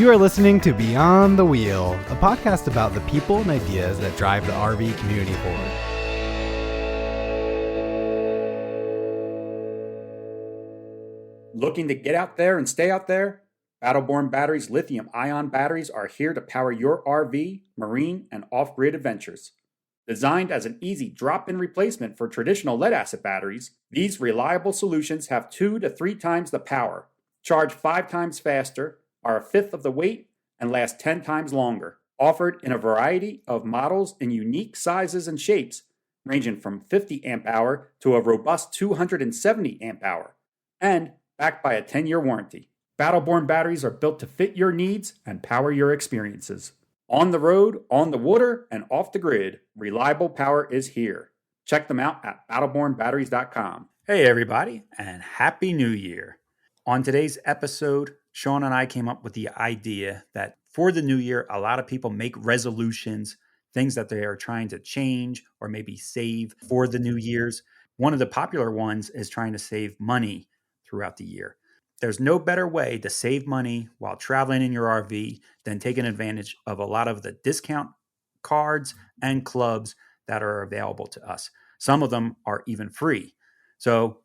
You are listening to Beyond the Wheel, a podcast about the people and ideas that drive the RV community forward. Looking to get out there and stay out there? Battleborn Batteries lithium-ion batteries are here to power your RV, marine, and off-grid adventures. Designed as an easy drop-in replacement for traditional lead-acid batteries, these reliable solutions have 2 to 3 times the power, charge 5 times faster, are a fifth of the weight, and last 10 times longer. Offered in a variety of models in unique sizes and shapes, ranging from 50 amp hour to a robust 270 amp hour, and backed by a 10-year warranty. Battleborn batteries are built to fit your needs and power your experiences. On the road, on the water, and off the grid, reliable power is here. Check them out at battlebornbatteries.com. Hey everybody, and Happy New Year. On today's episode, Sean and I came up with the idea that for the new year, a lot of people make resolutions, things that they are trying to change or maybe save for the new year's. One of the popular ones is trying to save money throughout the year. There's no better way to save money while traveling in your RV than taking advantage of a lot of the discount cards and clubs that are available to us. Some of them are even free. So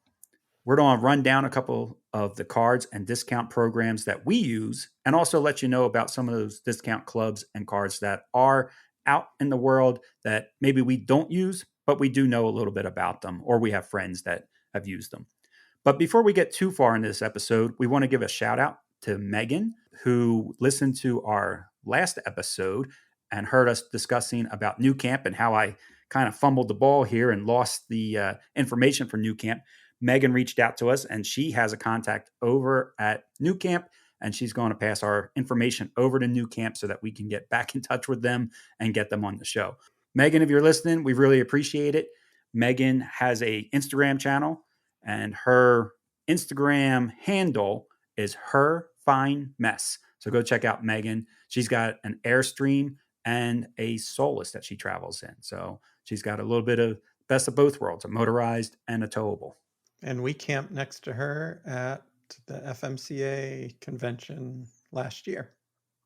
we're going to run down a couple of the cards and discount programs that we use and also let you know about some of those discount clubs and cards that are out in the world that maybe we don't use, but we do know a little bit about them, or we have friends that have used them. But before we get too far into this episode, we want to give a shout out to Megan, who listened to our last episode and heard us discussing about New Camp and how I kind of fumbled the ball here and lost the information for New Camp. Megan reached out to us and she has a contact over at New Camp, and she's going to pass our information over to New Camp so that we can get back in touch with them and get them on the show. Megan, if you're listening, we really appreciate it. Megan has a Instagram channel, and her Instagram handle is Her Fine Mess. So go check out Megan. She's got an Airstream and a Solus that she travels in. So she's got a little bit of best of both worlds, a motorized and a towable. And we camped next to her at the FMCA convention last year.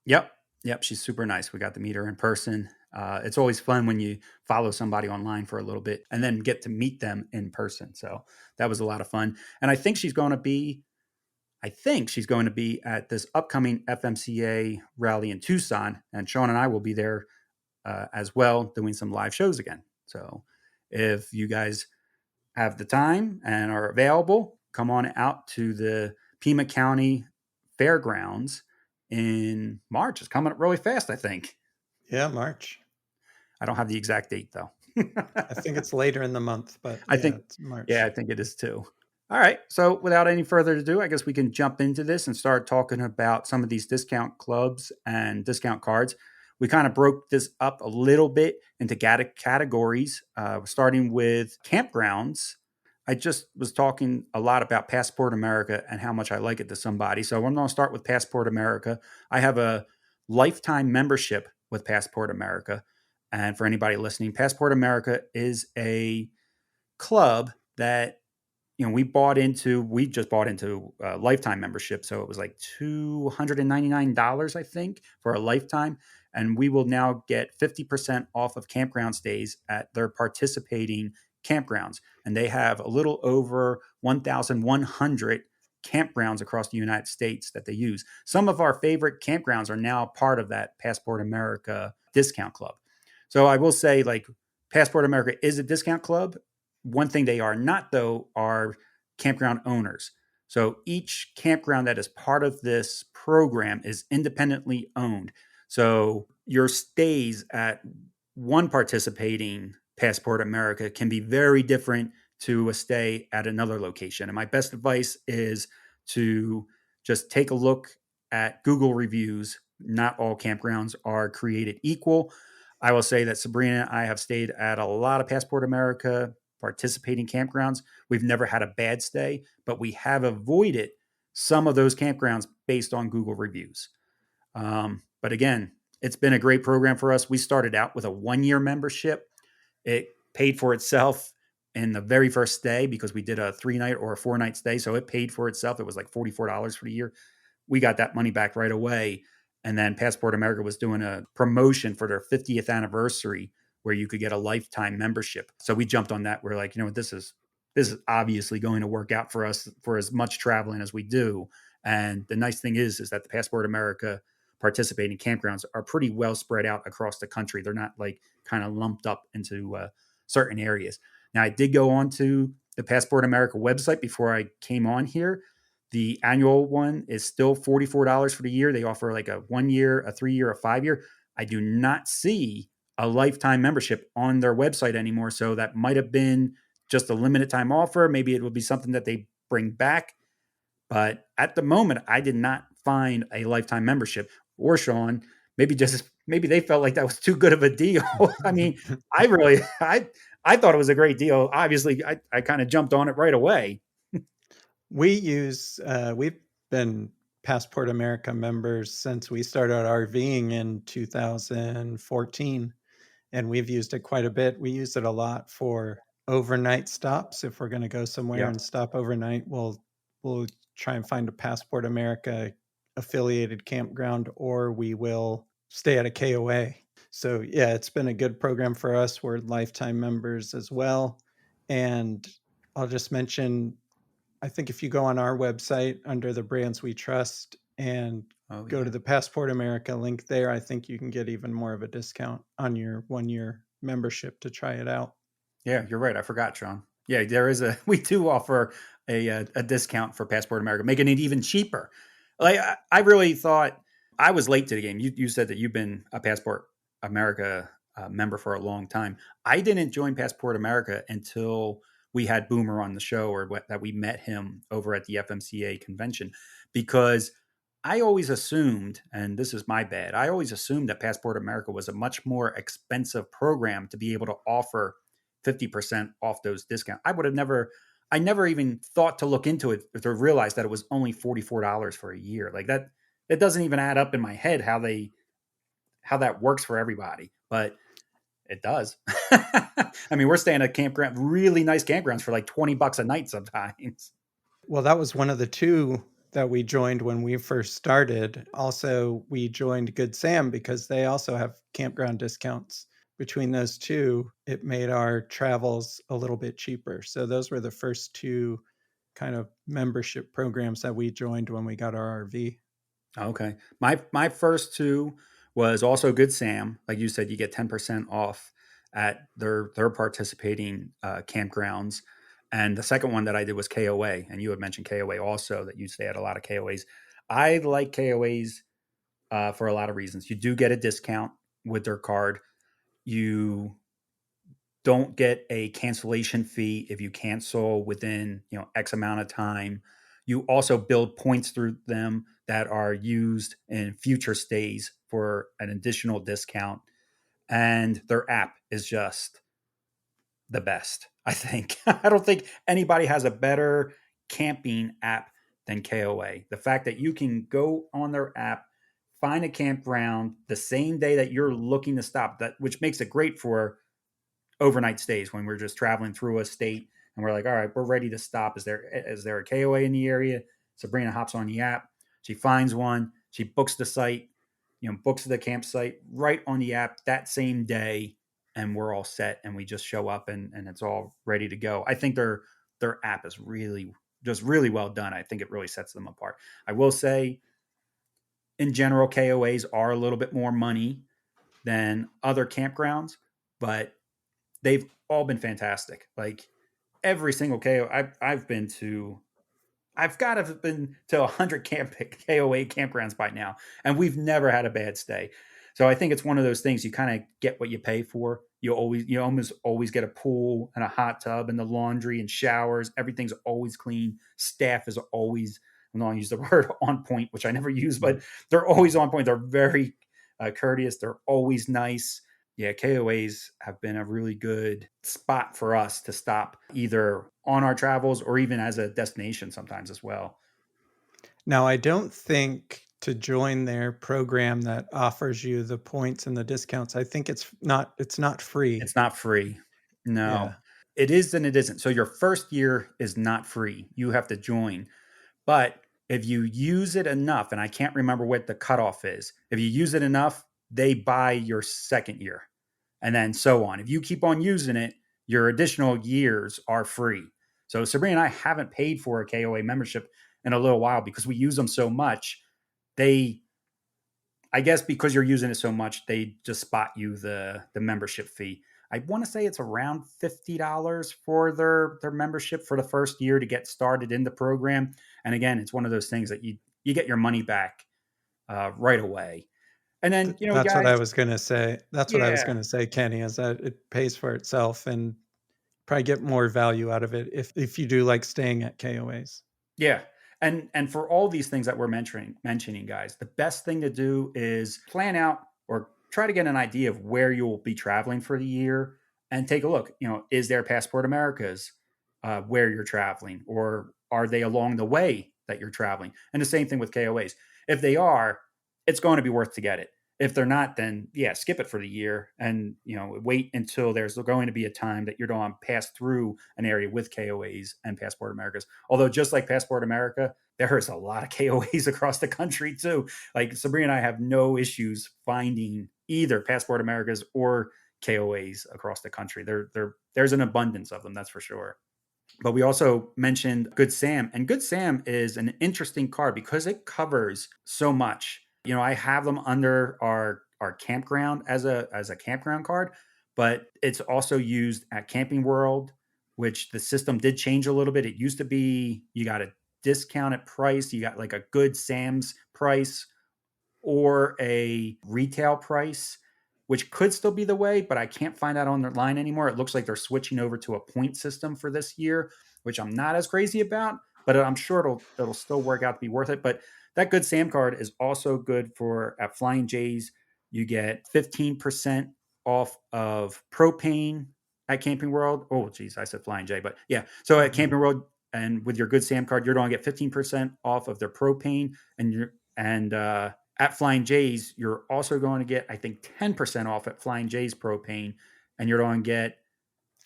Yep. She's super nice. We got to meet her in person. It's always fun when you follow somebody online for a little bit and then get to meet them in person. So that was a lot of fun. And I think she's going to be at this upcoming FMCA rally in Tucson. And Sean and I will be there as well, doing some live shows again. So if you guys have the time and are available, come on out to the Pima County Fairgrounds in March. It's coming up really fast, I think. Yeah, March. I don't have the exact date, though. I think it's later in the month, but I think it's March. Yeah, I think it is too. All right. So without any further ado, I guess we can jump into this and start talking about some of these discount clubs and discount cards. We kind of broke this up a little bit into categories, starting with campgrounds. I just was talking a lot about Passport America and how much I like it to somebody. So I'm going to start with Passport America. I have a lifetime membership with Passport America. And for anybody listening, Passport America is a club that we just bought into a lifetime membership. So it was like $299, I think, for a lifetime. And we will now get 50% off of campground stays at their participating campgrounds. And they have a little over 1,100 campgrounds across the United States that they use. Some of our favorite campgrounds are now part of that Passport America discount club. So I will say, like, Passport America is a discount club. One thing they are not, though, are campground owners. So each campground that is part of this program is independently owned. So your stays at one participating Passport America can be very different to a stay at another location. And my best advice is to just take a look at Google reviews. Not all campgrounds are created equal. I will say that Sabrina and I have stayed at a lot of Passport America participating campgrounds. We've never had a bad stay, but we have avoided some of those campgrounds based on Google reviews. But again, it's been a great program for us. We started out with a 1-year membership. It paid for itself in the very first stay because we did a 3-night or a 4-night stay. So it paid for itself. It was like $44 for the year. We got that money back right away. And then Passport America was doing a promotion for their 50th anniversary where you could get a lifetime membership. So we jumped on that. We're like, you know what, this is obviously going to work out for us for as much traveling as we do. And the nice thing is that the Passport America participating campgrounds are pretty well spread out across the country. They're not like kind of lumped up into certain areas. Now, I did go on to the Passport America website before I came on here. The annual one is still $44 for the year. They offer like a 1 year, a 3 year, a 5 year. I do not see a lifetime membership on their website anymore. So that might have been just a limited time offer. Maybe it will be something that they bring back. But at the moment, I did not find a lifetime membership. Or Sean, maybe they felt like that was too good of a deal. I mean, I really I thought it was a great deal. Obviously, I kind of jumped on it right away. We've been Passport America members since we started RVing in 2014, and we've used it quite a bit. We use it a lot for overnight stops. If we're going to go somewhere and stop overnight, we'll try and find a Passport America affiliated campground, or we will stay at a KOA. So yeah, it's been a good program for us. We're lifetime members as well. And I'll just mention, I think if you go on our website under the brands we trust and go to the Passport America link there, I think you can get even more of a discount on your 1 year membership to try it out. Yeah, you're right. I forgot, Sean. Yeah, we do offer a discount for Passport America, making it even cheaper. Like I really thought I was late to the game. You said that you've been a Passport America member for a long time. I didn't join Passport America until we had Boomer on the show, or that we met him over at the FMCA convention, because I always assumed, and this is my bad, I always assumed that Passport America was a much more expensive program to be able to offer 50% off those discounts. I never even thought to look into it to realize that it was only $44 for a year. Like that, it doesn't even add up in my head how that works for everybody, but it does. I mean, we're staying at campground, really nice campgrounds for like $20 a night sometimes. Well, that was one of the two that we joined when we first started. Also, we joined Good Sam because they also have campground discounts. Between those two, it made our travels a little bit cheaper. So those were the first two kind of membership programs that we joined when we got our RV. Okay. My first two was also Good Sam. Like you said, you get 10% off at their participating campgrounds. And the second one that I did was KOA. And you had mentioned KOA also, that you stay at a lot of KOAs. I like KOAs for a lot of reasons. You do get a discount with their card. You don't get a cancellation fee if you cancel within X amount of time. You also build points through them that are used in future stays for an additional discount. And their app is just the best, I think. I don't think anybody has a better camping app than KOA. The fact that you can go on their app, find a campground the same day that you're looking to stop, that which makes it great for overnight stays when we're just traveling through a state and we're like, all right, we're ready to stop. Is there a KOA in the area? Sabrina hops on the app. She finds one. She books the site, books the campsite right on the app that same day, and we're all set. And we just show up and it's all ready to go. I think their app is really well done. I think it really sets them apart. I will say, in general, KOAs are a little bit more money than other campgrounds, but they've all been fantastic. Like every single KO I've been to, I've got to have been to 100 KOA campgrounds by now, and we've never had a bad stay. So I think it's one of those things, you kind of get what you pay for. You almost always get a pool and a hot tub and the laundry and showers. Everything's always clean. Staff is always, I don't use the word on point, which I never use, but they're always on point. They're very courteous. They're always nice. Yeah, KOAs have been a really good spot for us to stop either on our travels or even as a destination sometimes as well. Now, I don't think to join their program that offers you the points and the discounts, I think it's not free. It's not free. No. Yeah. It is and it isn't. So your first year is not free. You have to join. But If you use it enough, and I can't remember what the cutoff is, if you use it enough, they buy your second year. And then so on. If you keep on using it, your additional years are free. So Sabrina and I haven't paid for a KOA membership in a little while because we use them so much. I guess because you're using it so much, they just spot you the membership fee. I want to say it's around $50 for their membership for the first year to get started in the program. And again, it's one of those things that you get your money back right away. And then, That's what guys, I was going to say. That's what I was yeah, going to say, Kenny, is that it pays for itself and probably get more value out of it if you do like staying at KOAs. yeah. And for all these things that we're mentioning, guys, the best thing to do is plan out or try to get an idea of where you will be traveling for the year and take a look. Is there Passport Americas where you're traveling, or are they along the way that you're traveling? And the same thing with KOAs. If they are, it's going to be worth to get it. If they're not, then yeah, skip it for the year and wait until there's going to be a time that you're going to pass through an area with KOAs and Passport Americas. Although just like Passport America, there's a lot of KOAs across the country too. Like Sabrina and I have no issues finding either Passport Americas or KOAs across the country. There's an abundance of them, that's for sure. But we also mentioned Good Sam, and Good Sam is an interesting card because it covers so much. I have them under our campground as a campground card, but it's also used at Camping World, which the system did change a little bit. It used to be you got a discounted price, you got like a Good Sam's price or a retail price, which could still be the way, but I can't find that on their line anymore. It looks like they're switching over to a point system for this year, which I'm not as crazy about, but I'm sure it'll still work out to be worth it. But that Good Sam card is also good for at Flying J's. You get 15% off of propane at Camping World. Oh, geez, I said Flying J, but yeah. So at Camping World and with your Good Sam card, you're going to get 15% off of their propane, and at Flying J's, you're also going to get, I think, 10% off at Flying J's propane, and you're going to get.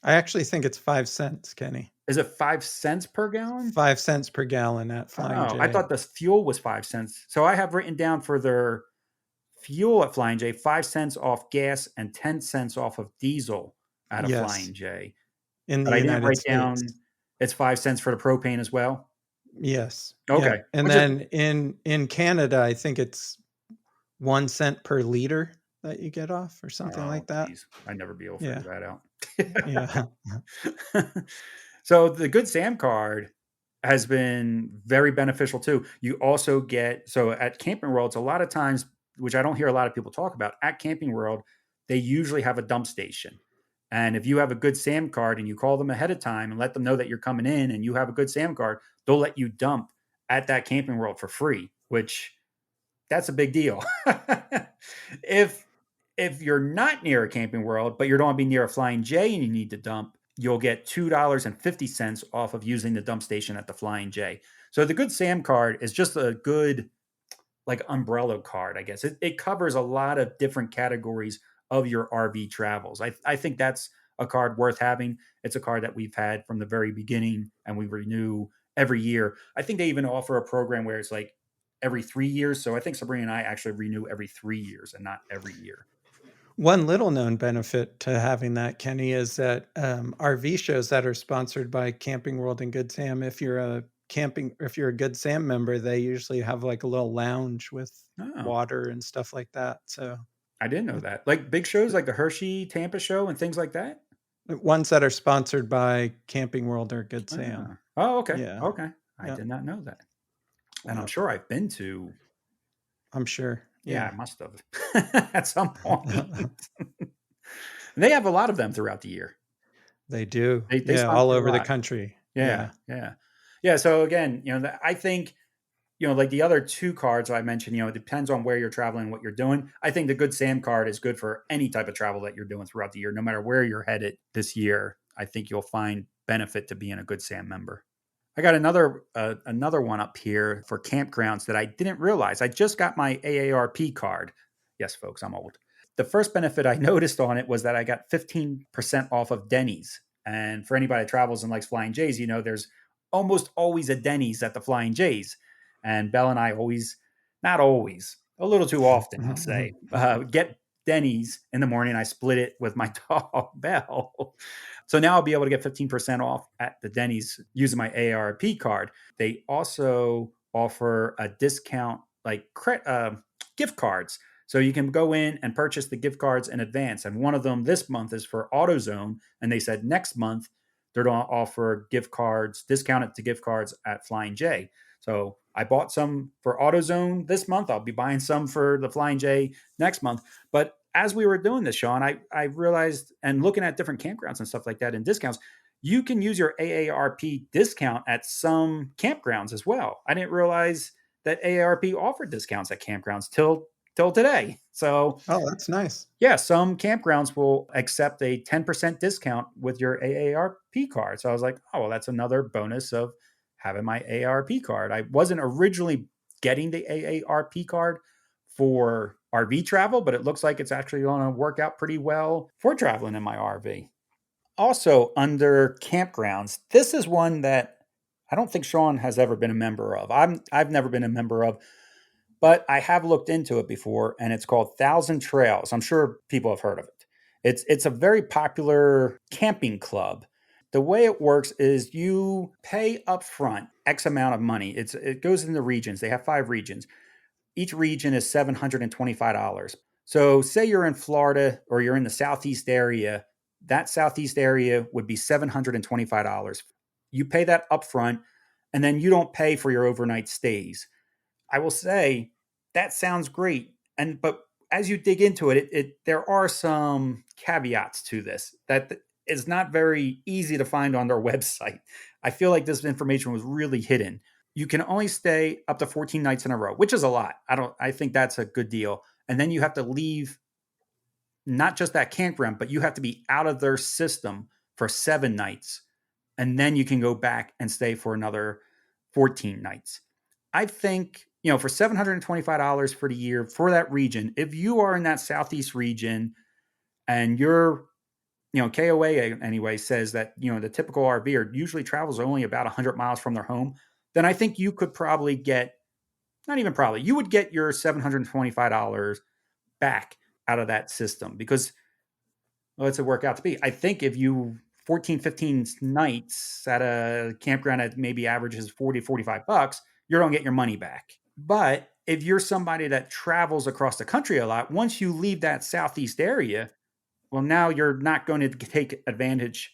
I actually think it's 5 cents, Kenny. Is it 5 cents per gallon? 5 cents per gallon at Flying Oh, J. I thought the fuel was 5 cents. So I have written down for their fuel at Flying J, 5 cents off gas and 10 cents off of diesel at a Flying J. In the But I didn't United write States. down it's 5 cents for the propane as well. Yes. Okay. Yeah. And then in Canada, I think it's 1 cent per liter that you get off or something like that. Geez. I'd never be able to figure that out. Yeah. So the Good Sam card has been very beneficial too. You also get, so at Camping Worlds, a lot of times, which I don't hear a lot of people talk about, at Camping World, they usually have a dump station. And if you have a Good Sam card and you call them ahead of time and let them know that you're coming in and you have a Good Sam card, they'll let you dump at that Camping World for free, which that's a big deal. If you're not near a Camping World, but you're going to be near a Flying J and you need to dump, you'll get $2.50 off of using the dump station at the Flying J. So the Good Sam card is just a good like umbrella card, I guess. It covers a lot of different categories of your RV travels. I think that's a card worth having. It's a card that we've had from the very beginning and we renew every year. I think they even offer a program where it's like every 3 years. So I think Sabrina and I actually renew every 3 years and not every year. One little known benefit to having that, Kenny, is that RV shows that are sponsored by Camping World and Good Sam, if you're a Good Sam member, they usually have like a little lounge with water and stuff like that. So I didn't know that. Like big shows like the Hershey Tampa show and things like that? Ones that are sponsored by Camping World or Good Sam. Oh, okay. Yeah. Okay. I did not know that. And I'm sure I've been to. I'm sure. Yeah, I must have at some point. They have a lot of them throughout the year. They do. They all over the country. Yeah. So again, I think, like the other two cards I mentioned, it depends on where you're traveling, what you're doing. I think the Good Sam card is good for any type of travel that you're doing throughout the year, no matter where you're headed this year. I think you'll find benefit to being a Good Sam member. I got another one up here for campgrounds that I didn't realize. I just got my AARP card. Yes, folks, I'm old. The first benefit I noticed on it was that I got 15% off of Denny's. And for anybody that travels and likes Flying J's, there's almost always a Denny's at the Flying J's. And Belle and I always, not always, a little too often, I'll say, get Denny's in the morning. I split it with my dog, Belle. So now I'll be able to get 15% off at the Denny's using my AARP card. They also offer a discount, like gift cards. So you can go in and purchase the gift cards in advance. And one of them this month is for AutoZone. And they said next month they're going to offer gift cards, discounted to gift cards at Flying J. So I bought some for AutoZone this month. I'll be buying some for the Flying J next month. But as we were doing this, Sean, I realized, and looking at different campgrounds and stuff like that and discounts, you can use your AARP discount at some campgrounds as well. I didn't realize that AARP offered discounts at campgrounds till today. So, Oh, that's nice. yeah, some campgrounds will accept a 10% discount with your AARP card. So I was like, oh, well, that's another bonus of having my AARP card. I wasn't originally getting the AARP card for RV travel, but it looks like it's actually going to work out pretty well for traveling in my RV. Also, under campgrounds, this is one that I don't think Sean has ever been a member of. I've never been a member of, but I have looked into it before, and it's called Thousand Trails. I'm sure people have heard of it. It's a very popular camping club. The way it works is you pay up front X amount of money. It goes into regions. They have 5 regions. Each region is $725. So say you're in Florida or you're in the Southeast area, that Southeast area would be $725. You pay that upfront, and then you don't pay for your overnight stays. I will say that sounds great. But as you dig into it, there are some caveats to this that is not very easy to find on their website. I feel like this information was really hidden. You can only stay up to 14 nights in a row, which is a lot. I think that's a good deal. And then you have to leave not just that campground, but you have to be out of their system for 7 nights. And then you can go back and stay for another 14 nights. I think, for $725 for the year for that region, if you are in that Southeast region and you're, KOA anyway says that, the typical RVer usually travels only about 100 miles from their home, then I think you could probably get, not even probably, you would get your $725 back out of that system because what's it work out to be? I think if you 14, 15 nights at a campground that maybe averages 40, $45, you're going to get your money back. But if you're somebody that travels across the country a lot, once you leave that Southeast area, well, now you're not going to take advantage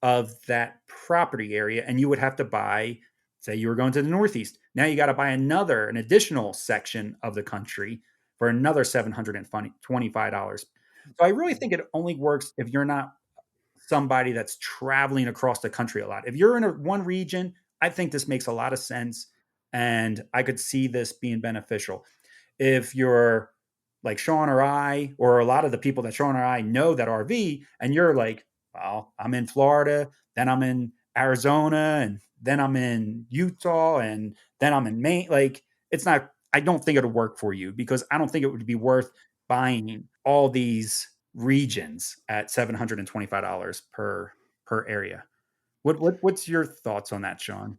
of that property area. And you would have to buy, say you were going to the Northeast. Now you got to buy an additional section of the country for another $725. So I really think it only works if you're not somebody that's traveling across the country a lot. If you're in one region, I think this makes a lot of sense. And I could see this being beneficial. If you're like Sean or I, or a lot of the people that Sean or I know that RV, and you're like, well, I'm in Florida, then I'm in Arizona, and then I'm in Utah, and then I'm in Maine. Like, I don't think it'll work for you because I don't think it would be worth buying all these regions at $725 per area. What's your thoughts on that, Sean?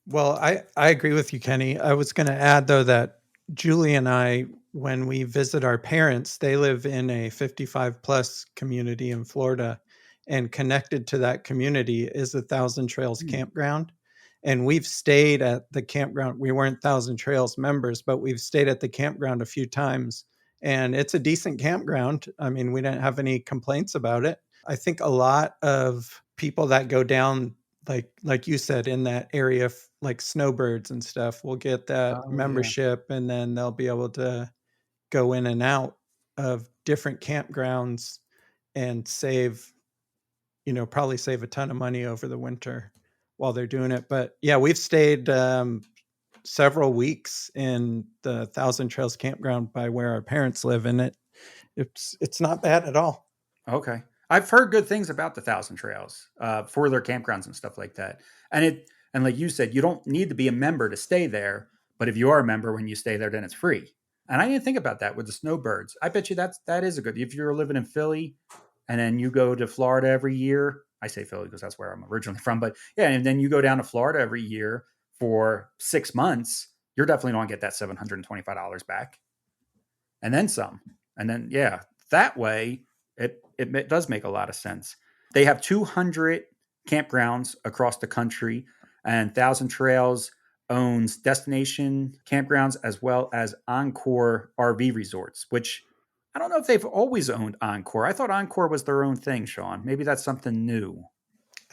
Well, I agree with you, Kenny. I was going to add, though, that Julie and I, when we visit our parents, they live in a 55 plus community in Florida, and connected to that community is the Thousand Trails campground. And we've stayed at the campground. We weren't Thousand Trails members, but we've stayed at the campground a few times. And it's a decent campground. I mean, we didn't have any complaints about it. I think a lot of people that go down, like you said, in that area, like snowbirds and stuff, will get that membership, and then they'll be able to go in and out of different campgrounds and probably save a ton of money over the winter while they're doing it. But yeah, we've stayed several weeks in the Thousand Trails campground by where our parents live, and it's not bad at all. Okay. I've heard good things about the Thousand Trails for their campgrounds and stuff like that. And like you said, you don't need to be a member to stay there, but if you are a member, when you stay there, then it's free. And I didn't think about that with the snowbirds. I bet you that is a good, if you're living in Philly and then you go to Florida every year. I say Philly because that's where I'm originally from, but yeah. And then you go down to Florida every year for 6 months. you're definitely going to get that $725 back and then some. And then, yeah, that way it does make a lot of sense. They have 200 campgrounds across the country, and Thousand Trails owns destination campgrounds as well as Encore RV resorts, which I don't know if they've always owned Encore. I thought Encore was their own thing, Sean. Maybe that's something new.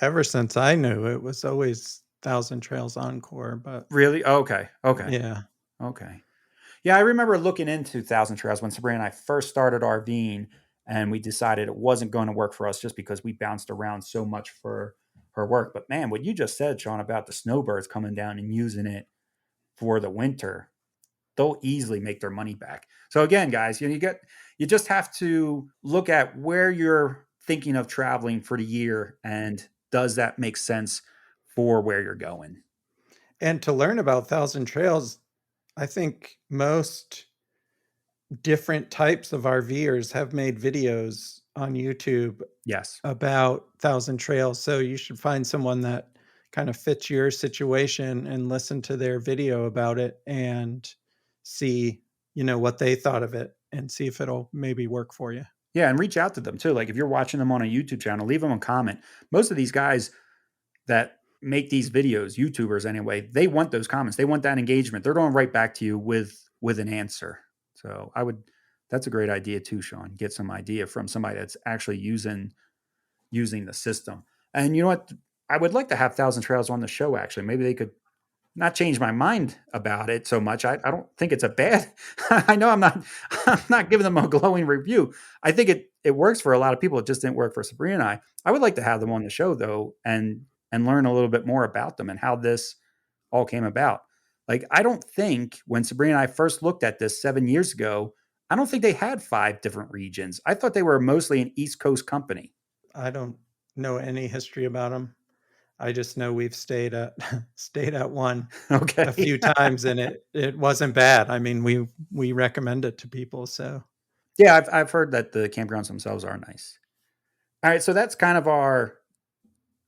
Ever since I knew, it was always Thousand Trails Encore, but Really? Okay. Okay. yeah. Okay. Yeah, I remember looking into Thousand Trails when Sabrina and I first started RVing, and we decided it wasn't going to work for us just because we bounced around so much for her work. But man, what you just said, Sean, about the snowbirds coming down and using it for the winter, they'll easily make their money back. So again, guys, you just have to look at where you're thinking of traveling for the year, and does that make sense for where you're going? And to learn about Thousand Trails, I think most different types of RVers have made videos on YouTube Yes. about Thousand Trails. So you should find someone that kind of fits your situation and listen to their video about it and see, what they thought of it and see if it'll maybe work for you. Yeah, and reach out to them too. Like if you're watching them on a YouTube channel, leave them a comment. Most of these guys that make these videos, YouTubers anyway, they want those comments. They want that engagement. They're going right back to you with an answer. So that's a great idea too, Sean. Get some idea from somebody that's actually using the system. And you know what? I would like to have Thousand Trails on the show. Actually, maybe they could not change my mind about it so much. I don't think it's a bad. I know I'm not giving them a glowing review. I think it works for a lot of people. It just didn't work for Sabrina and I. I would like to have them on the show though, and learn a little bit more about them and how this all came about. Like I don't think when Sabrina and I first looked at this 7 years ago, I don't think they had 5 different regions. I thought they were mostly an East Coast company. I don't know any history about them. I just know we've stayed at one Okay. a few times, and it wasn't bad. I mean, we recommend it to people. So Yeah, I've heard that the campgrounds themselves are nice. All right, so that's kind of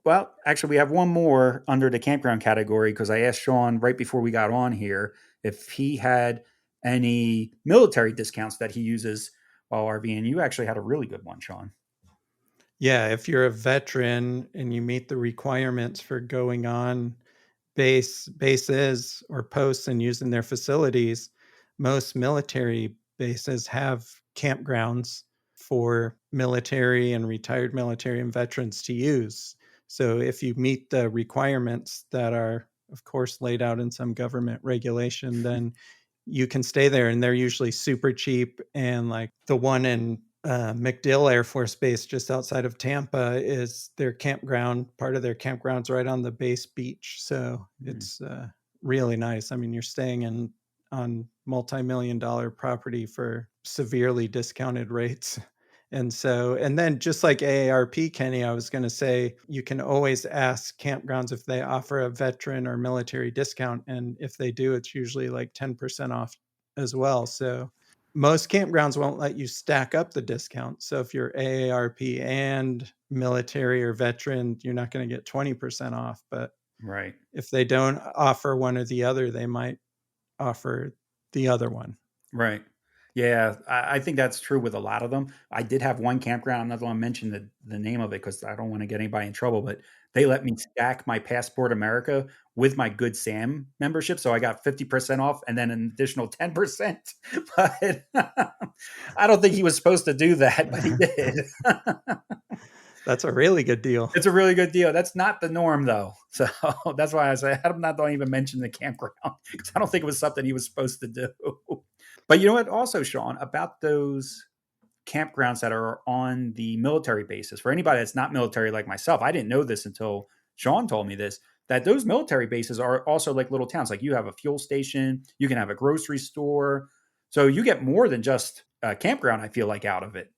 well, actually, we have one more under the campground category because I asked Sean right before we got on here if he had any military discounts that he uses while RVing. You actually had a really good one, Sean. yeah, if you're a veteran and you meet the requirements for going on bases or posts and using their facilities, most military bases have campgrounds for military and retired military and veterans to use. So if you meet the requirements that are, of course, laid out in some government regulation, then you can stay there, and they're usually super cheap. And like the one in MacDill Air Force Base just outside of Tampa is their campground. Part of their campground's right on the base beach. So it's really nice. I mean, you're staying on multi-million-dollar property for severely discounted rates. And then just like AARP, Kenny, I was going to say, you can always ask campgrounds if they offer a veteran or military discount. And if they do, it's usually like 10% off as well. So most campgrounds won't let you stack up the discount. So if you're AARP and military or veteran, you're not going to get 20% off. But right, if they don't offer one or the other, they might offer the other one. right. Yeah, I think that's true with a lot of them. I did have one campground. I'm not going to mention the name of it because I don't want to get anybody in trouble, but they let me stack my Passport America with my Good Sam membership. So I got 50% off and then an additional 10%. But I don't think he was supposed to do that, but he did. That's a really good deal. It's a really good deal. That's not the norm, though. So that's why I say I'm not going to even mention the campground because I don't think it was something he was supposed to do. But you know what? Also, Sean, about those campgrounds that are on the military bases, for anybody that's not military like myself, I didn't know this until Sean told me this, that those military bases are also like little towns. Like you have a fuel station, you can have a grocery store. So you get more than just a campground, I feel like, out of it.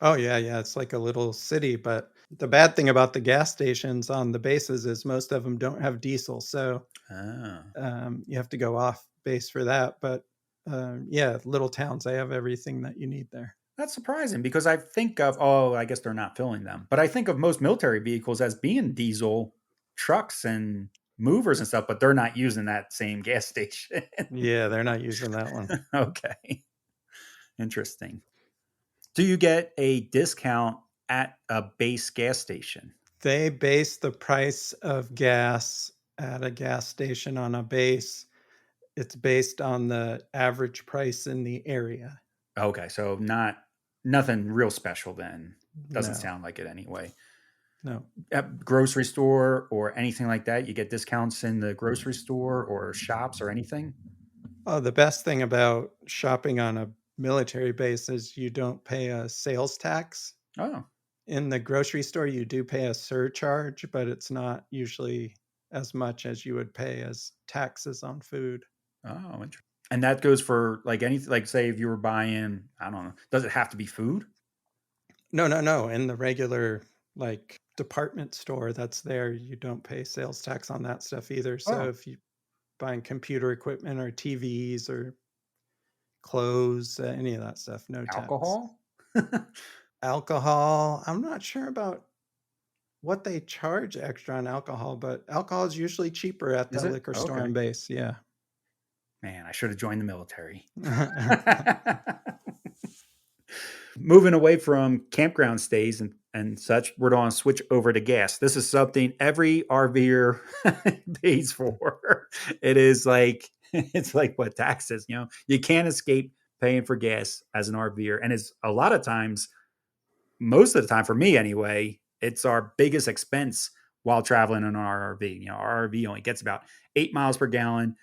Oh, yeah. It's like a little city. But the bad thing about the gas stations on the bases is most of them don't have diesel. So you have to go off base for that. But little towns, they have everything that you need there. That's surprising because I think of, I guess they're not filling them. But I think of most military vehicles as being diesel trucks and movers and stuff, but they're not using that same gas station. Yeah, they're not using that one. Okay. Interesting. Do you get a discount at a base gas station? They base the price of gas at a gas station on a base. It's based on the average price in the area. Okay, so nothing real special then. Doesn't No, sound like it anyway. no. At grocery store or anything like that, you get discounts in the grocery store or shops or anything? Oh, the best thing about shopping on a military base is you don't pay a sales tax. Oh, In the grocery store, you do pay a surcharge, but it's not usually as much as you would pay as taxes on food. oh, interesting. And that goes for like anything, like say if you were buying, I don't know, does it have to be food? No, no, no. In the regular like department store that's there, you don't pay sales tax on that stuff either. So Oh, if you buying computer equipment or TVs or clothes, any of that stuff, no tax. alcohol? Alcohol, I'm not sure about what they charge extra on alcohol, but alcohol is usually cheaper at Is the it? liquor store Okay. on base. Yeah. Man, I should have joined the military. Moving away from campground stays and such, we're going to switch over to gas. This is something every RVer pays for. It is like it's like what taxes, you know. You can't escape paying for gas as an RVer, and it's a lot of times, most of the time for me anyway, it's our biggest expense while traveling in our RV. You know, our RV only gets about 8 miles per gallon.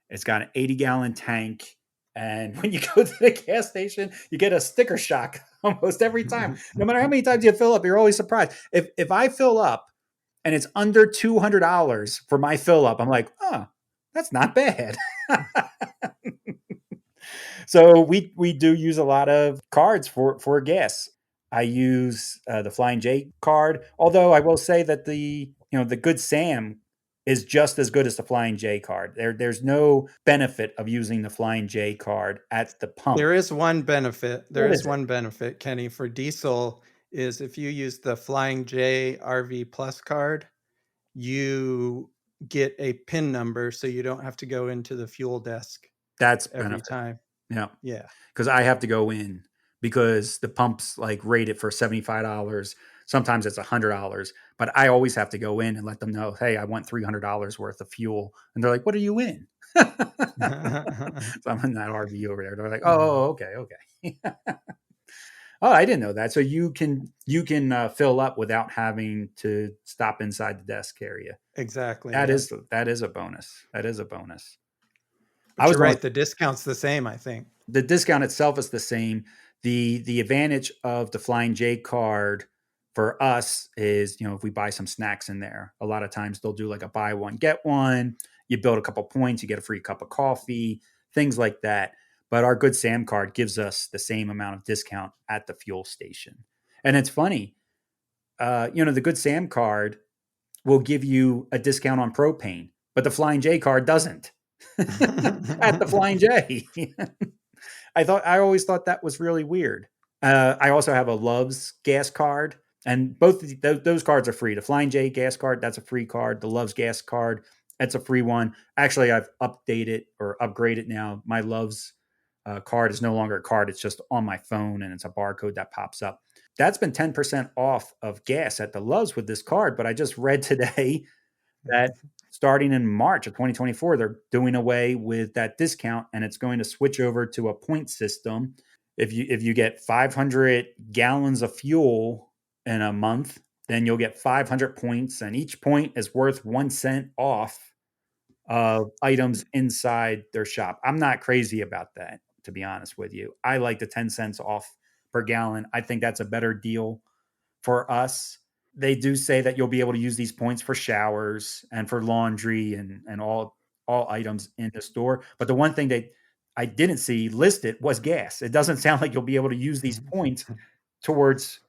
It's got an 80-gallon tank. And when you go to the gas station, you get a sticker shock almost every time. No matter how many times you fill up, you're always surprised. If I fill up and it's under $200 for my fill up, I'm like, oh, that's not bad. So we do use a lot of cards for gas. I use the Flying J card, although I will say that the Good Sam is just as good as the Flying J card. There's no benefit of using the Flying J card at the pump. There is one benefit. There What is is it? one benefit, Kenny, for diesel is if you use the Flying J RV Plus card, you get a PIN number so you don't have to go into the fuel desk That's every benefit. time. Yeah, Yeah. because I have to go in because the pump's like rated for $75. Sometimes it's $100, but I always have to go in and let them know, hey, I want $300 worth of fuel, and they're like, "What are you in?" So I'm in that RV over there. They're like, "Oh, okay, okay." Oh, I didn't know that. So you can fill up without having to stop inside the desk area. Exactly. That Yep. is that is a bonus. That is a bonus. I But was you're going right. The discount's the same, I think. the discount itself is the same. The advantage of the Flying J card for us is, if we buy some snacks in there, a lot of times they'll do like a buy one, get one. You build a couple points, you get a free cup of coffee, things like that. But our Good Sam card gives us the same amount of discount at the fuel station. And it's funny, the Good Sam card will give you a discount on propane, but the Flying J card doesn't at the Flying J. I always thought that was really weird. I also have a Love's gas card, and both of those cards are free. The Flying J gas card, that's a free card. The Love's gas card, that's a free one. Actually, I've updated or upgraded now. My Love's card is no longer a card; it's just on my phone, and it's a barcode that pops up. That's been 10% off of gas at the Love's with this card. But I just read today that starting in March of 2024, they're doing away with that discount, and it's going to switch over to a point system. If you get 500 gallons of fuel in a month, then you'll get 500 points, and each point is worth 1 cent off of items inside their shop. I'm not crazy about that, to be honest with you. I like the 10 cents off per gallon. I think that's a better deal for us. They do say that you'll be able to use these points for showers and for laundry and all items in the store. But the one thing that I didn't see listed was gas. It doesn't sound like you'll be able to use these points towards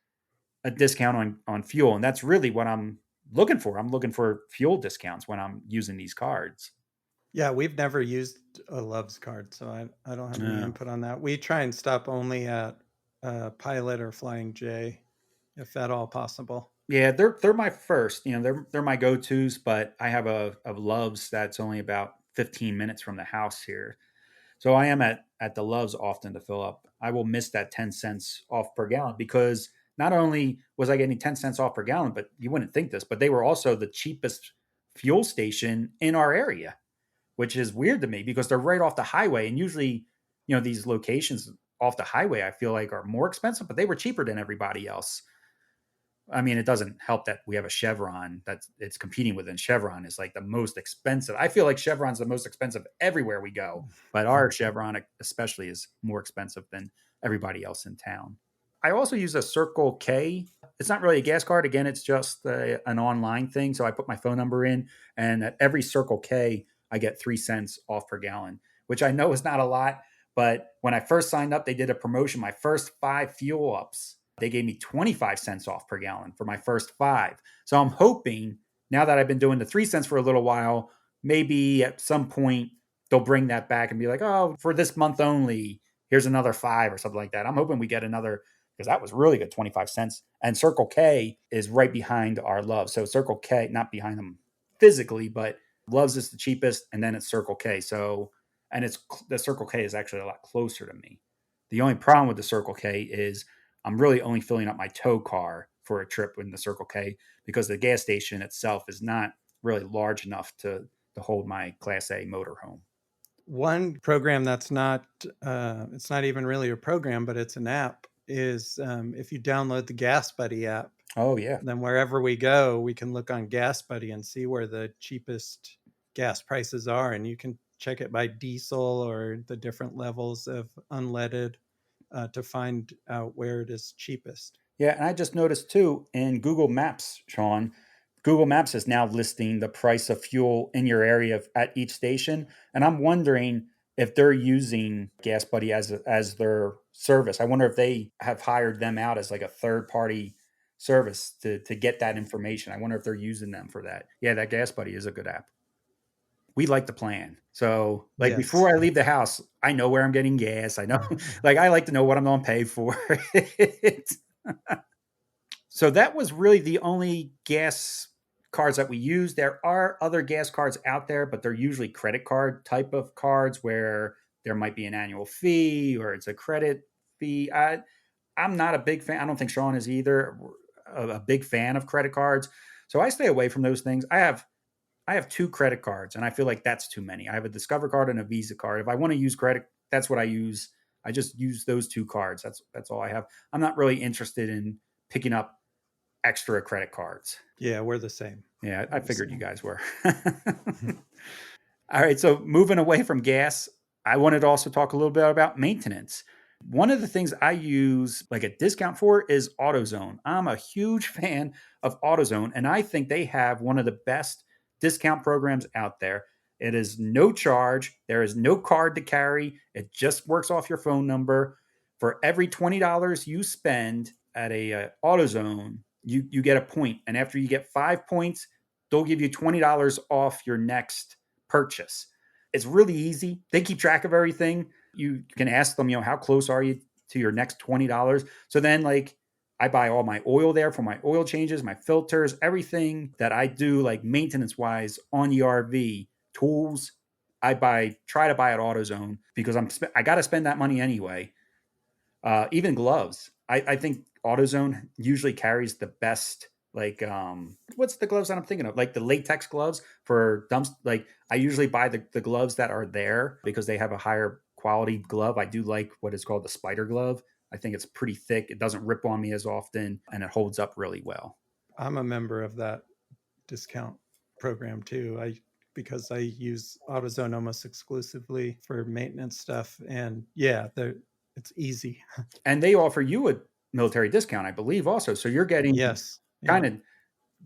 a discount on fuel. And that's really what I'm looking for. I'm looking for fuel discounts when I'm using these cards. Yeah, we've never used a Love's card, so I don't have any Yeah. input on that. We try and stop only at Pilot or Flying J, if at all possible. Yeah, they're my first. They're my go-tos, but I have a Love's that's only about 15 minutes from the house here. So I am at the Love's often to fill up. I will miss that 10 cents off per gallon because not only was I getting 10 cents off per gallon, but you wouldn't think this, but they were also the cheapest fuel station in our area, which is weird to me because they're right off the highway. And usually, these locations off the highway, I feel like are more expensive, but they were cheaper than everybody else. I mean, it doesn't help that we have a Chevron that it's competing with, and Chevron is like the most expensive. I feel like Chevron's the most expensive everywhere we go, but our Chevron especially is more expensive than everybody else in town. I also use a Circle K. It's not really a gas card. Again, it's just an online thing. So I put my phone number in, and at every Circle K, I get 3 cents off per gallon, which I know is not a lot. But when I first signed up, they did a promotion. My first 5 fuel ups, they gave me 25 cents off per gallon for my first 5. So I'm hoping now that I've been doing the 3 cents for a little while, maybe at some point they'll bring that back and be like, oh, for this month only, here's another 5 or something like that. I'm hoping we get another, because that was really good, 25 cents. And Circle K is right behind our Love. So Circle K, not behind them physically, but Love's is the cheapest, and then it's Circle K. So, and it's the Circle K is actually a lot closer to me. The only problem with the Circle K is I'm really only filling up my tow car for a trip in the Circle K because the gas station itself is not really large enough to hold my Class A motorhome. One program that's not, it's not even really a program, but it's an app, is if you download the Gas Buddy app, Oh, yeah. then wherever we go, we can look on Gas Buddy and see where the cheapest gas prices are. And you can check it by diesel or the different levels of unleaded to find out where it is cheapest. Yeah, and I just noticed too in Google Maps, Sean, Google Maps is now listing the price of fuel in your area at each station, and I'm wondering if they're using Gas Buddy as their service. I wonder if they have hired them out as like a third party service to get that information. I wonder if they're using them for that. Yeah, that Gas Buddy is a good app. We like to plan. So, like Yes. before I leave the house, I know where I'm getting gas. I know, like I like to know what I'm going to pay for it. So that was really the only gas cards that we use. There are other gas cards out there, but they're usually credit card type of cards where there might be an annual fee or it's a credit fee. I'm not a big fan. I don't think Sean is either a big fan of credit cards. So I stay away from those things. I have 2 credit cards, and I feel like that's too many. I have a Discover card and a Visa card. If I want to use credit, that's what I use. I just use those 2 cards. That's all I have. I'm not really interested in picking up extra credit cards. Yeah, we're the same. Yeah, I figured you guys were. All right, so moving away from gas, I wanted to also talk a little bit about maintenance. One of the things I use like a discount for is AutoZone. I'm a huge fan of AutoZone, and I think they have one of the best discount programs out there. It is no charge. There is no card to carry. It just works off your phone number. For every $20 you spend at a AutoZone, you get a point. And after you get 5 points, they'll give you $20 off your next purchase. It's really easy. They keep track of everything. You can ask them, how close are you to your next $20? So then like I buy all my oil there for my oil changes, my filters, everything that I do like maintenance wise on the RV, tools, try to buy at AutoZone because I got to spend that money anyway. Even gloves. I think AutoZone usually carries the best, like, what's the gloves that I'm thinking of? Like the latex gloves for dumps. Like I usually buy the gloves that are there because they have a higher quality glove. I do like what is called the spider glove. I think it's pretty thick. It doesn't rip on me as often and it holds up really well. I'm a member of that discount program too. Because I use AutoZone almost exclusively for maintenance stuff, and yeah, it's easy. And they offer you a military discount, I believe, also. So you're getting Yes, kind yeah. of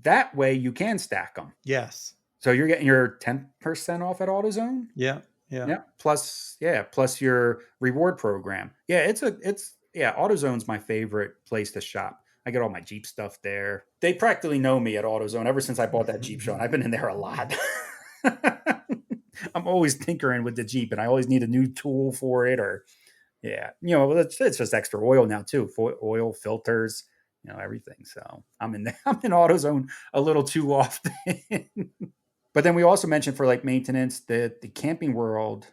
that way you can stack them. Yes, So you're getting your 10% off at AutoZone. yeah, yeah. Yeah. Plus your reward program. Yeah. AutoZone's my favorite place to shop. I get all my Jeep stuff there. They practically know me at AutoZone ever since I bought that Jeep, Sean. I've been in there a lot. I'm always tinkering with the Jeep and I always need a new tool for it it's just extra oil now too. For oil filters, everything. So I'm in AutoZone a little too often. But then we also mentioned for like maintenance, the Camping World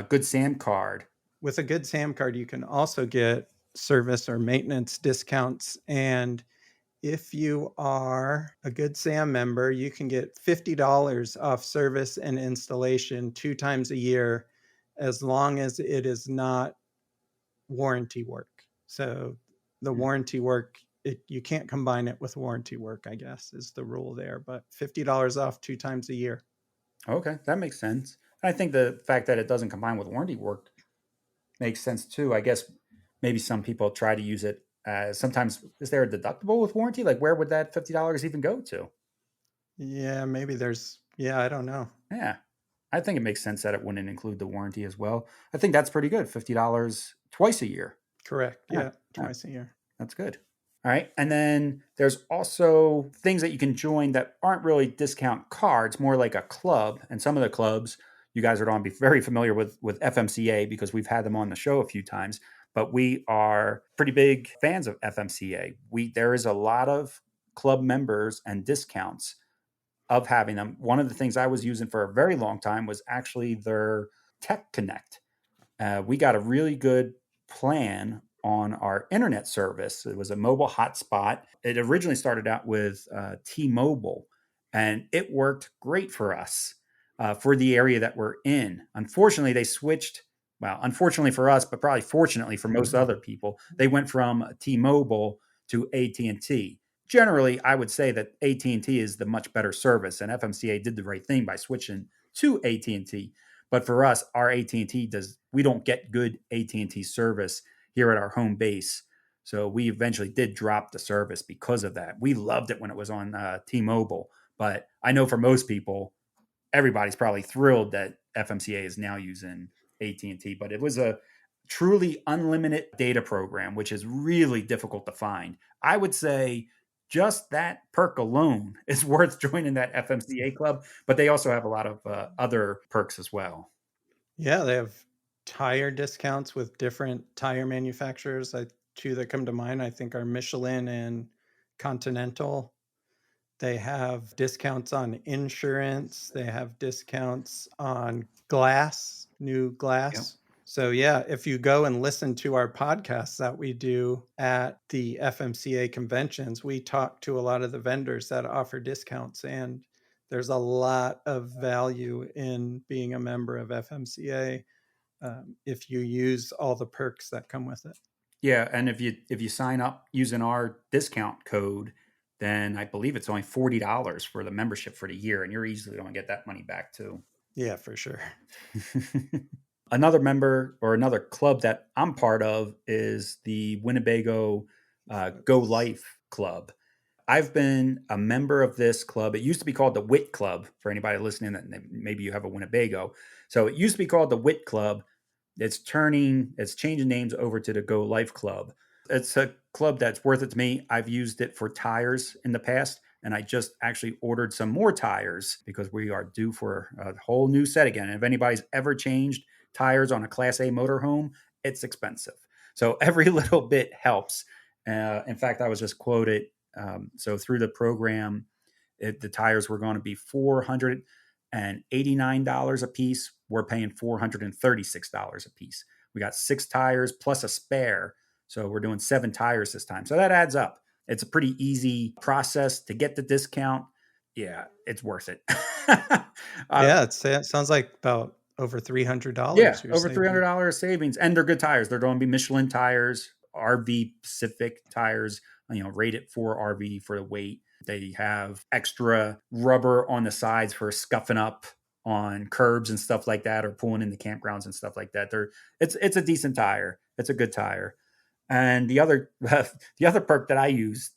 Good Sam card. With a Good Sam card, you can also get service or maintenance discounts. And if you are a Good Sam member, you can get $50 off service and installation 2 times a year, as long as it is not warranty work. So the warranty work, you can't combine it with warranty work, I guess, is the rule there. But $50 off 2 times a year. Okay, that makes sense. And I think the fact that it doesn't combine with warranty work makes sense too. I guess maybe some people try to use it. Sometimes, is there a deductible with warranty? Like, where would that $50 even go to? Yeah, maybe I don't know. Yeah, I think it makes sense that it wouldn't include the warranty as well. I think that's pretty good. $50 twice a year. Correct. Yeah, Yeah. twice a year. That's good. All right. And then there's also things that you can join that aren't really discount cards, more like a club. And some of the clubs, you guys are going to be very familiar with FMCA because we've had them on the show a few times. But we are pretty big fans of FMCA. There is a lot of club members and discounts of having them. One of the things I was using for a very long time was actually their Tech Connect. We got a really good plan on our internet service. It was a mobile hotspot. It originally started out with T-Mobile, and it worked great for us for the area that we're in. Unfortunately, they switched. Well, unfortunately for us, but probably fortunately for most other people, they went from T-Mobile to AT&T. Generally, I would say that AT&T is the much better service, and FMCA did the right thing by switching to AT&T. But for us, our AT&T we don't get good AT&T service here at our home base. So we eventually did drop the service because of that. We loved it when it was on T-Mobile, but I know for most people, everybody's probably thrilled that FMCA is now using AT&T, but it was a truly unlimited data program, which is really difficult to find. I would say just that perk alone is worth joining that FMCA club, but they also have a lot of other perks as well. Yeah, they have tire discounts with different tire manufacturers. Two that come to mind, I think, are Michelin and Continental. They have discounts on insurance. They have discounts on glass, new glass. Yep. So yeah, if you go and listen to our podcasts that we do at the FMCA conventions, we talk to a lot of the vendors that offer discounts, and there's a lot of value in being a member of FMCA if you use all the perks that come with it. Yeah, and if you sign up using our discount code, then I believe it's only $40 for the membership for the year, and you're easily going to get that money back too. Yeah, for sure. Another member or another club that I'm part of is the Winnebago Go Life Club. I've been a member of this club. It used to be called the WIT Club for anybody listening that maybe you have a Winnebago. So it used to be called the WIT Club. It's changing names over to the Go Life Club. It's a club that's worth it to me. I've used it for tires in the past, and I just actually ordered some more tires because we are due for a whole new set again. And if anybody's ever changed tires on a Class A motorhome, it's expensive. So every little bit helps. In fact, I was just quoted. So through the program, the tires were going to be $489 a piece. We're paying $436 a piece. We got 6 tires plus a spare. So we're doing 7 tires this time. So that adds up. It's a pretty easy process to get the discount. Yeah, it's worth it. Yeah, it sounds like about over $300. Yeah, over $300 savings. And they're good tires. They're going to be Michelin tires, RV Pacific tires, rated for RV for the weight. They have extra rubber on the sides for scuffing up on curbs and stuff like that, or pulling into campgrounds and stuff like that. It's a decent tire. It's a good tire. And the other perk that I use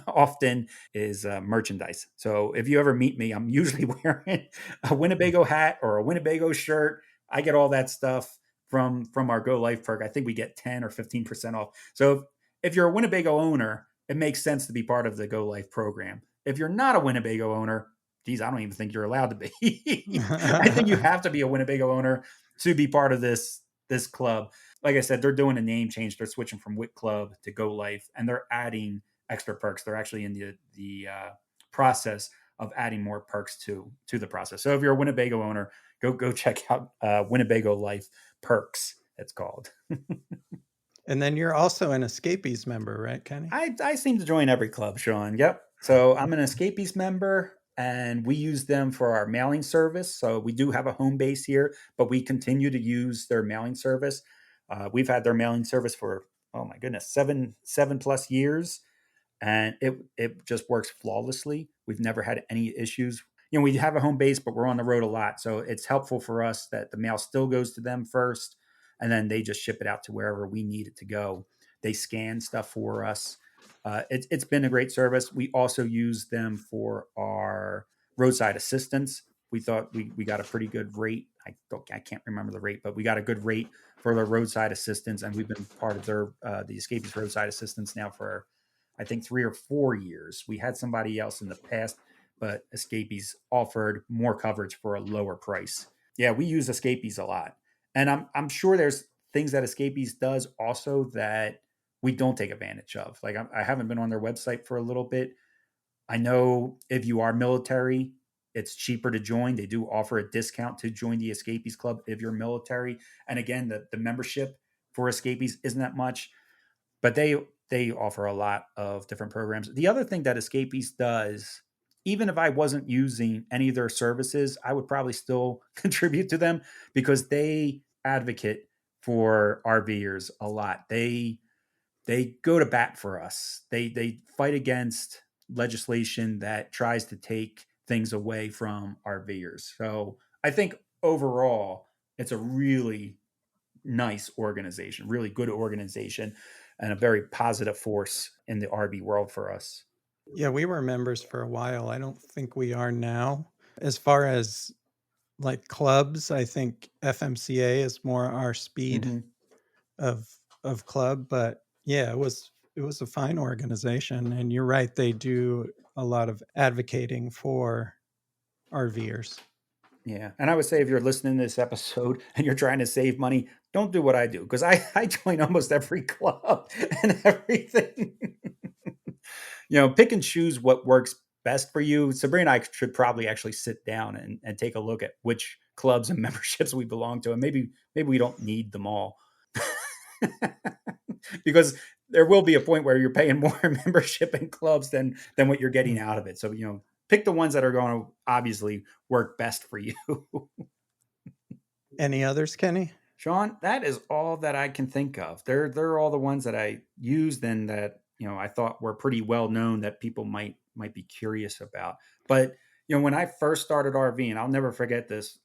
often is merchandise. So if you ever meet me, I'm usually wearing a Winnebago hat or a Winnebago shirt. I get all that stuff from our Go Life perk. I think we get 10 or 15% off. So if you're a Winnebago owner, it makes sense to be part of the Go Life program. If you're not a Winnebago owner, geez, I don't even think you're allowed to be. I think you have to be a Winnebago owner to be part of this club. Like I said, they're doing a name change. They're switching from WIT Club to Go Life, and they're adding extra perks. They're actually in the process of adding more perks to the process. So if you're a Winnebago owner, go check out Winnebago Life Perks, it's called. And then you're also an Escapees member, right, Kenny? I seem to join every club, Sean. Yep. So I'm an Escapees member, and we use them for our mailing service. So we do have a home base here, but we continue to use their mailing service. We've had their mailing service for, oh my goodness, seven plus years, and it just works flawlessly. We've never had any issues. We have a home base, but we're on the road a lot, so it's helpful for us that the mail still goes to them first, and then they just ship it out to wherever we need it to go. They scan stuff for us. It's been a great service. We also use them for our roadside assistance. We thought we got a pretty good rate. I can't remember the rate, but we got a good rate for their roadside assistance, and we've been part of their the Escapees roadside assistance now for, I think, 3 or 4 years. We had somebody else in the past, but Escapees offered more coverage for a lower price. Yeah, we use Escapees a lot, and I'm sure there's things that Escapees does also that we don't take advantage of. Like, I haven't been on their website for a little bit. I know if you are military, it's cheaper to join. They do offer a discount to join the Escapees Club if you're military. And again, the membership for Escapees isn't that much, but they offer a lot of different programs. The other thing that Escapees does, even if I wasn't using any of their services, I would probably still contribute to them because they advocate for RVers a lot. They go to bat for us. They fight against legislation that tries to take things away from RVers. So I think overall, it's a really nice organization, really good organization, and a very positive force in the RV world for us. Yeah, we were members for a while. I don't think we are now. As far as like clubs, I think FMCA is more our speed Mm-hmm. of club, but yeah, it was a fine organization, and you're right, they do a lot of advocating for RVers. Yeah. And I would say if you're listening to this episode and you're trying to save money, don't do what I do because I join almost every club and everything. Pick and choose what works best for you. Sabrina and I should probably actually sit down and take a look at which clubs and memberships we belong to. And maybe we don't need them all. Because there will be a point where you're paying more membership in clubs than what you're getting out of it. So, pick the ones that are going to obviously work best for you. Any others, Kenny? Sean, that is all that I can think of. They're all the ones that I used and that I thought were pretty well known that people might be curious about. But when I first started RVing, I'll never forget this.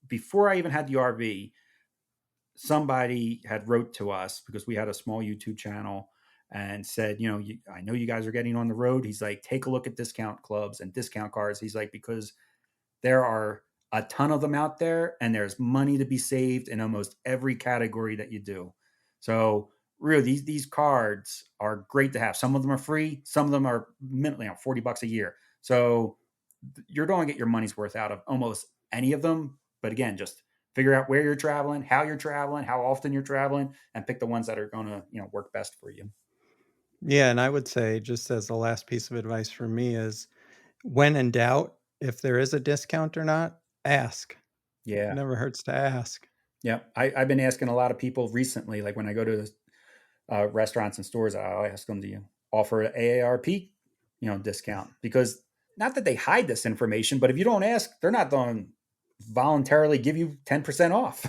Before I even had the RV, somebody had wrote to us because we had a small YouTube channel and said, I know you guys are getting on the road. He's like, take a look at discount clubs and discount cars. He's like, because there are a ton of them out there and there's money to be saved in almost every category that you do. So really, these cards are great to have. Some of them are free. Some of them are $40 a year. So you're going to get your money's worth out of almost any of them. But again, just figure out where you're traveling, how often you're traveling, and pick the ones that are going to, work best for you. Yeah, and I would say, just as the last piece of advice for me is, when in doubt, if there is a discount or not, ask. Yeah. It never hurts to ask. Yeah. I've been asking a lot of people recently, like when I go to restaurants and stores, I'll ask them, do you offer an AARP, discount? Because not that they hide this information, but if you don't ask, they're not going to voluntarily give you 10% off.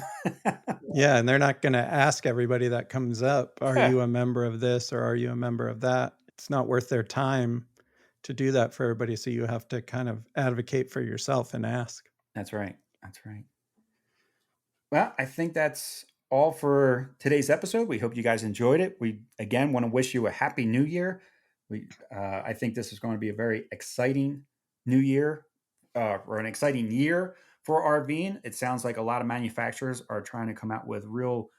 Yeah, and they're not going to ask everybody that comes up, are Yeah. you a member of this or are you a member of that? It's not worth their time to do that for everybody. So you have to kind of advocate for yourself and ask. That's right. That's right. Well, I think that's all for today's episode. We hope you guys enjoyed it. We, again, want to wish you a happy new year. I think this is going to be a very exciting new year or an exciting year for RVing. It sounds like a lot of manufacturers are trying to come out with real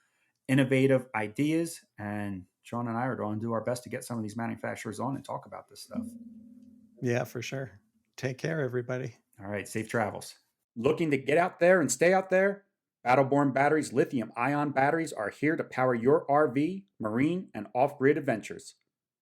innovative ideas. And Sean and I are going to do our best to get some of these manufacturers on and talk about this stuff. Yeah, for sure. Take care, everybody. All right. Safe travels. Looking to get out there and stay out there? Battleborn Batteries lithium-ion batteries are here to power your RV, marine, and off-grid adventures.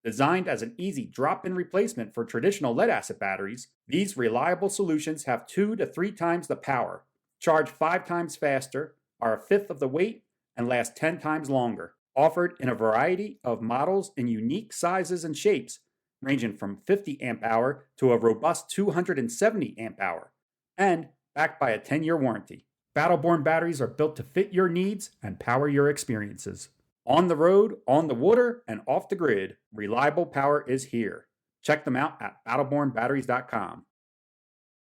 Designed as an easy drop-in replacement for traditional lead-acid batteries, these reliable solutions have 2 to 3 times the power, charge 5 times faster, are a fifth of the weight, and last 10 times longer. Offered in a variety of models in unique sizes and shapes, ranging from 50 amp hour to a robust 270 amp hour, and backed by a 10-year warranty. Battleborn batteries are built to fit your needs and power your experiences. On the road, on the water, and off the grid, reliable power is here. Check them out at battlebornbatteries.com.